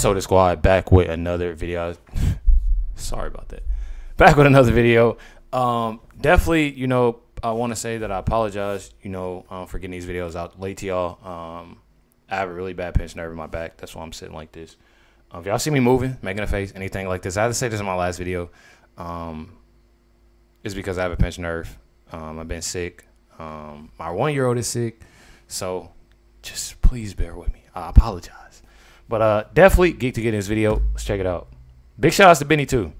Also, the squad back with another video. Sorry about that. Back with another video. Definitely, you know, I want to say that I apologize, you know, for getting these videos out late to y'all. I have a really bad pinched nerve in my back. That's why I'm sitting like this. If y'all see me moving, making a face, anything like this, I had to say this in my last video. It's because I have a pinched nerve. I've been sick. My 1-year-old is sick. So just please bear with me. I apologize. But definitely geek to get in this video. Let's check it out. Big shout outs to Benny too.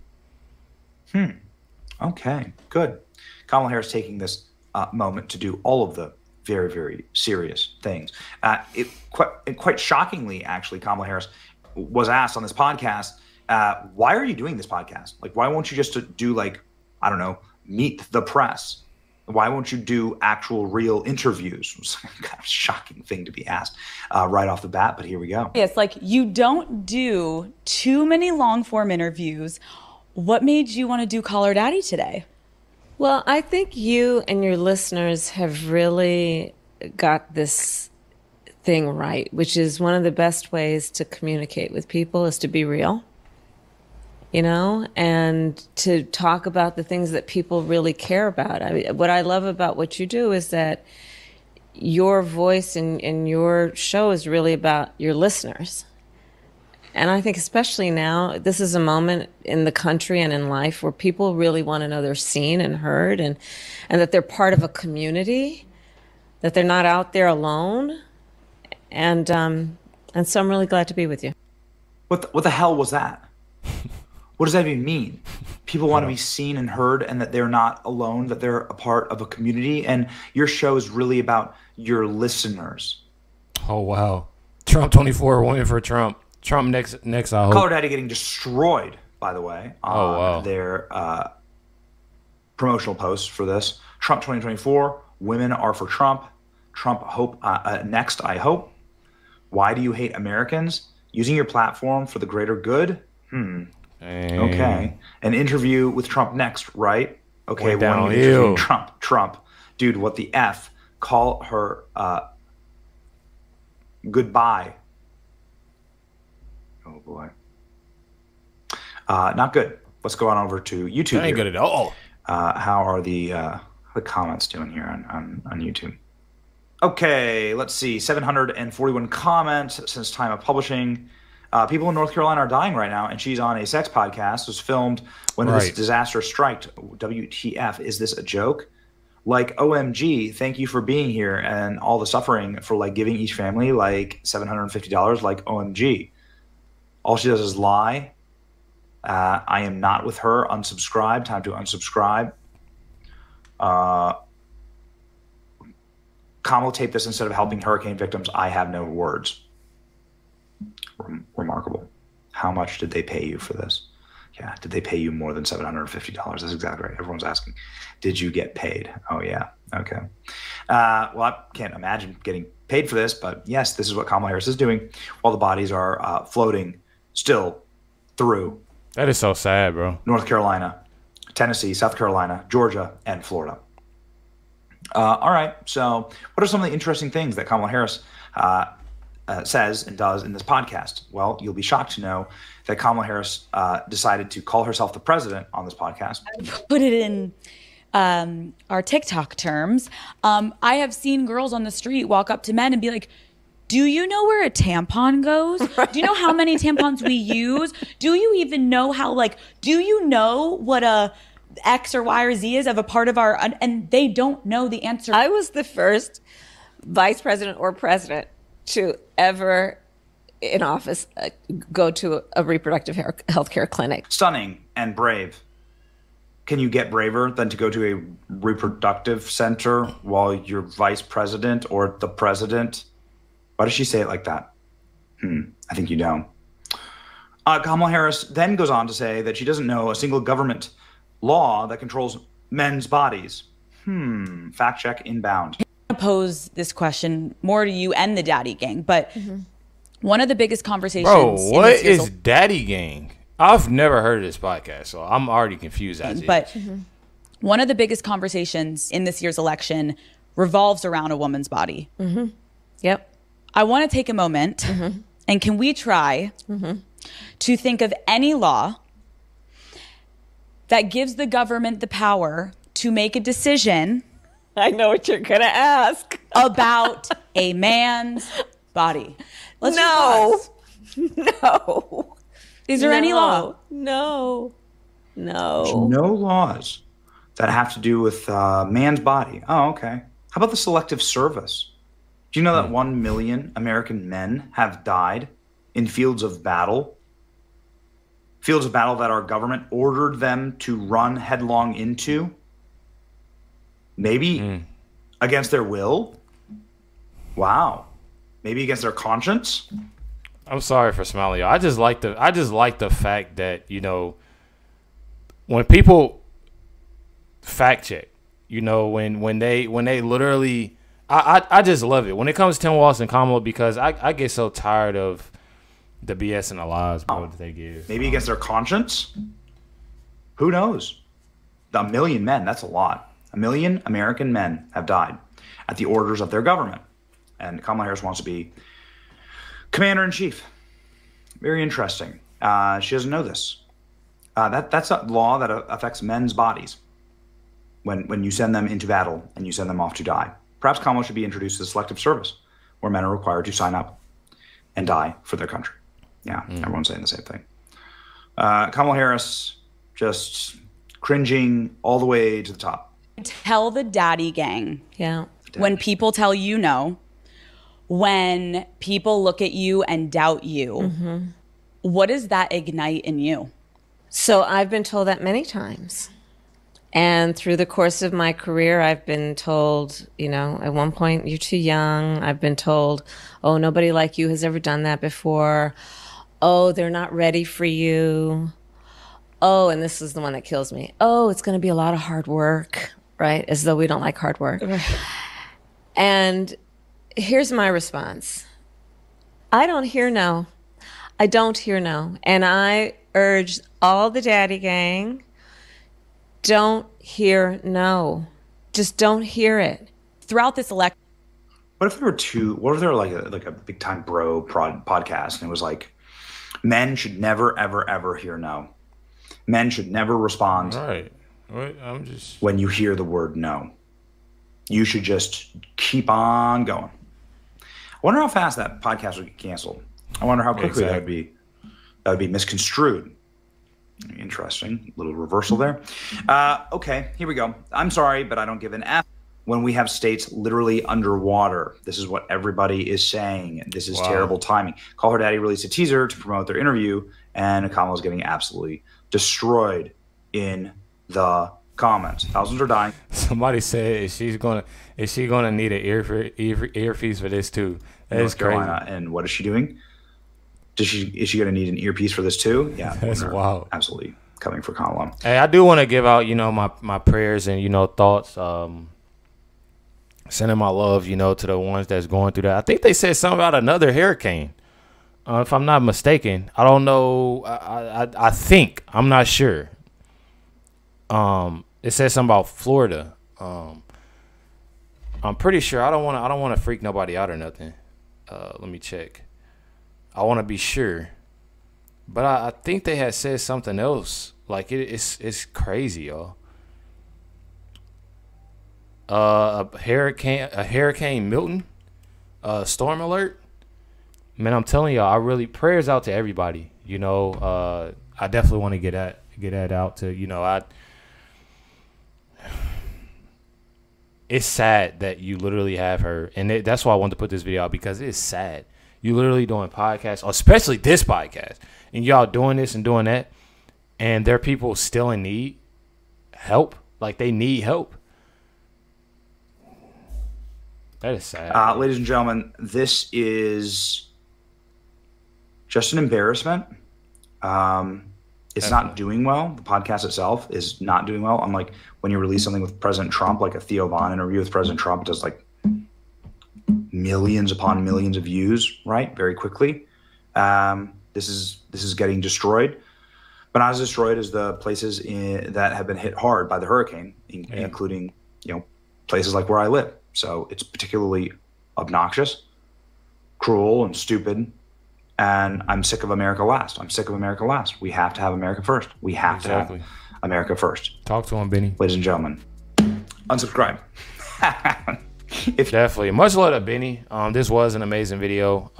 Okay, good. Kamala Harris taking this moment to do all of the very, very serious things. Quite shockingly, actually, Kamala Harris was asked on this podcast, why are you doing this podcast? Like, why won't you just do, like, I don't know, meet the press? Why won't you do actual real interviews? It was kind of a shocking thing to be asked right off the bat, but here we go. It's like, you don't do too many long form interviews. What made you want to do Call Her Daddy today? Well, I think you and your listeners have really got this thing right, which is one of the best ways to communicate with people is to be real, you know, and to talk about the things that people really care about. I mean, what I love about what you do is that your voice in your show is really about your listeners. And I think especially now, this is a moment in the country and in life where people really want to know they're seen and heard and that they're part of a community, that they're not out there alone. And so I'm really glad to be with you. What the hell was that? What does that even mean? People want to be seen and heard and that they're not alone, that they're a part of a community. And your show is really about your listeners. Oh, wow. Trump 24 winning for Trump. Trump next, I hope. Call Her Daddy getting destroyed, by the way, on their promotional posts for this. Trump 2024, women are for Trump. Trump hope next, I hope. Why do you hate Americans? Using your platform for the greater good? Okay. An interview with Trump next, right? Okay, downhill. Trump. Dude, what the F? Call her goodbye. Oh, boy. Not good. Let's go on over to YouTube. That ain't good at all. How are the comments doing here on YouTube? Okay, let's see. 741 comments since time of publishing. People in North Carolina are dying right now, and she's on a sex podcast. It was filmed when this disaster struck. WTF? Is this a joke? Like, OMG, thank you for being here and all the suffering for, like, giving each family, like, $750. Like, OMG. All she does is lie. I am not with her. Unsubscribe. Time to unsubscribe. Kamala taped this instead of helping hurricane victims. I have no words. Remarkable. How much did they pay you for this? Yeah, did they pay you more than $750? That's exactly right. Everyone's asking, did you get paid? Oh, yeah. Okay. Well, I can't imagine getting paid for this, but yes, this is what Kamala Harris is doing while the bodies are floating still through. That is so sad, bro. North Carolina, Tennessee, South Carolina, Georgia, and Florida. All right. So what are some of the interesting things that Kamala Harris says and does in this podcast? Well, you'll be shocked to know that Kamala Harris decided to call herself the president on this podcast. Put it in our TikTok terms. I have seen girls on the street walk up to men and be like, do you know where a tampon goes? Do you know how many tampons we use? Do you even know how, like, do you know what a X or Y or Z is of a part of our, and they don't know the answer. I was the first vice president or president to ever in office go to a reproductive health care clinic. Stunning and brave. Can you get braver than to go to a reproductive center while you're vice president or the president? Why does she say it like that? I think you don't. Kamala Harris then goes on to say that she doesn't know a single government law that controls men's bodies. Fact check inbound. I'm gonna pose this question more to you and the Daddy Gang, but one of the biggest conversations. Bro, what is Daddy Gang? I've never heard of this podcast, so I'm already confused. But one of the biggest conversations in this year's election revolves around a woman's body. Yep. I want to take a moment, and can we try to think of any law that gives the government the power to make a decision. I know what you're going to ask. About a man's body. Let's No. just pause. Is there any law? No. There's no laws that have to do with man's body. Oh, okay. How about the Selective Service? Do you know that 1 million American men have died in fields of battle? Fields of battle that our government ordered them to run headlong into? Maybe against their will? Wow. Maybe against their conscience? I'm sorry for smiling, y'all. I just like the fact that, you know, when people fact check, you know, when they literally, I just love it when it comes to Tim Walz and Kamala, because I get so tired of the BS and the lies, bro, that they give. Maybe against their conscience? Who knows? 1 million men, that's a lot. 1 million American men have died at the orders of their government. And Kamala Harris wants to be commander-in-chief. Very interesting. She doesn't know this. That's a law that affects men's bodies when you send them into battle and you send them off to die. Perhaps Kamala should be introduced to the Selective Service, where men are required to sign up and die for their country. Yeah, everyone's saying the same thing. Kamala Harris just cringing all the way to the top. Tell the daddy gang. Yeah. When people tell you no, when people look at you and doubt you, what does that ignite in you? So I've been told that many times. And through the course of my career, I've been told, you know, at one point, you're too young. I've been told, oh, nobody like you has ever done that before. Oh, they're not ready for you. Oh, and this is the one that kills me. Oh, it's going to be a lot of hard work, right? As though we don't like hard work. And here's my response. I don't hear no. I don't hear no. And I urge all the daddy gang, don't hear no. Just don't hear it. Throughout this election. What if there were like a big time bro podcast and it was like, men should never, ever, ever hear no. Men should never respond. Right. When you hear the word no. You should just keep on going. I wonder how fast that podcast would get canceled. I wonder how quickly that would be misconstrued. Interesting. Little reversal there. Okay, here we go. I'm sorry, but I don't give an F when we have states literally underwater. This is what everybody is saying. This is terrible timing. Call Her Daddy released a teaser to promote their interview, and Kamala's getting absolutely destroyed in the comments. Thousands are dying. Somebody said, is she gonna need an earpiece for this too? That is crazy. And what is she doing? Is she going to need an earpiece for this too? Yeah, that's wild. Absolutely coming for Kamala. Hey, I do want to give out, you know, my prayers and, you know, thoughts. Sending my love, you know, to the ones that's going through that. I think they said something about another hurricane. If I'm not mistaken, I don't know. I think, I'm not sure. It said something about Florida. I'm pretty sure. I don't want to freak nobody out or nothing. Let me check. I want to be sure, but I think they had said something else. Like it's crazy, y'all. A hurricane Milton, storm alert. Man, I'm telling y'all, I really prayers out to everybody. You know, I definitely want to get that out to, you know, it's sad that you literally have her, and that's why I wanted to put this video out, because it's sad. You literally doing podcasts, especially this podcast, and y'all doing this and doing that, and there are people still in need, help, like they need help. That is sad. Ladies and gentlemen, this is just an embarrassment. It's not doing well. The podcast itself is not doing well. Unlike when you release something with President Trump, like a Theo Von interview with President Trump, it does like millions upon millions of views, right? Very quickly. This is getting destroyed, but not as destroyed as the places that have been hit hard by the hurricane, including, you know, places like where I live. So it's particularly obnoxious, cruel, and stupid, And I'm sick of America last. I'm sick of America last. We have to have America first. We have to have America first. Talk to him, Benny. Ladies and gentlemen, unsubscribe. Definitely. Much love to Benny. This was an amazing video.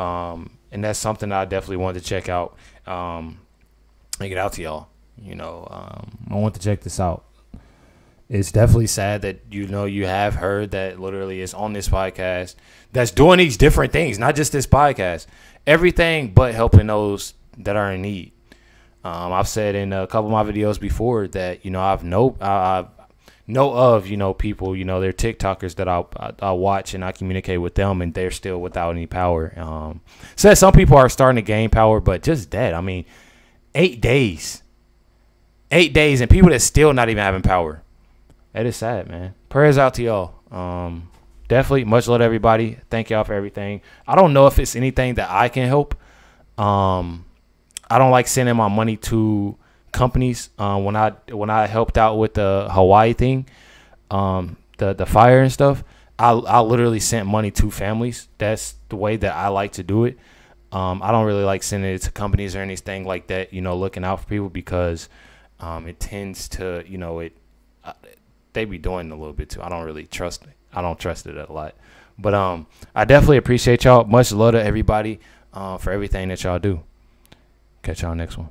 And that's something I definitely wanted to check out. And get out to y'all. You know, I want to check this out. It's definitely sad that, you know, you have heard that literally is on this podcast that's doing these different things, not just this podcast. Everything but helping those that are in need. I've said in a couple of my videos before that, you know, I know of, you know, people, you know, they're TikTokers that I watch and I communicate with them, and they're still without any power. So some people are starting to gain power, but just that, I mean, 8 days and people that's still not even having power. That is sad, man. Prayers out to y'all. Definitely much love to everybody. Thank y'all for everything. I don't know if it's anything that I can help. I don't like sending my money to companies. When I helped out with the Hawaii thing, the fire and stuff, I literally sent money to families. That's the way that I like to do it. I don't really like sending it to companies or anything like that, you know, looking out for people, because it tends to, you know, they be doing a little bit too. I don't really trust it. I don't trust it a lot. But I definitely appreciate y'all. Much love to everybody for everything that y'all do. Catch y'all next one.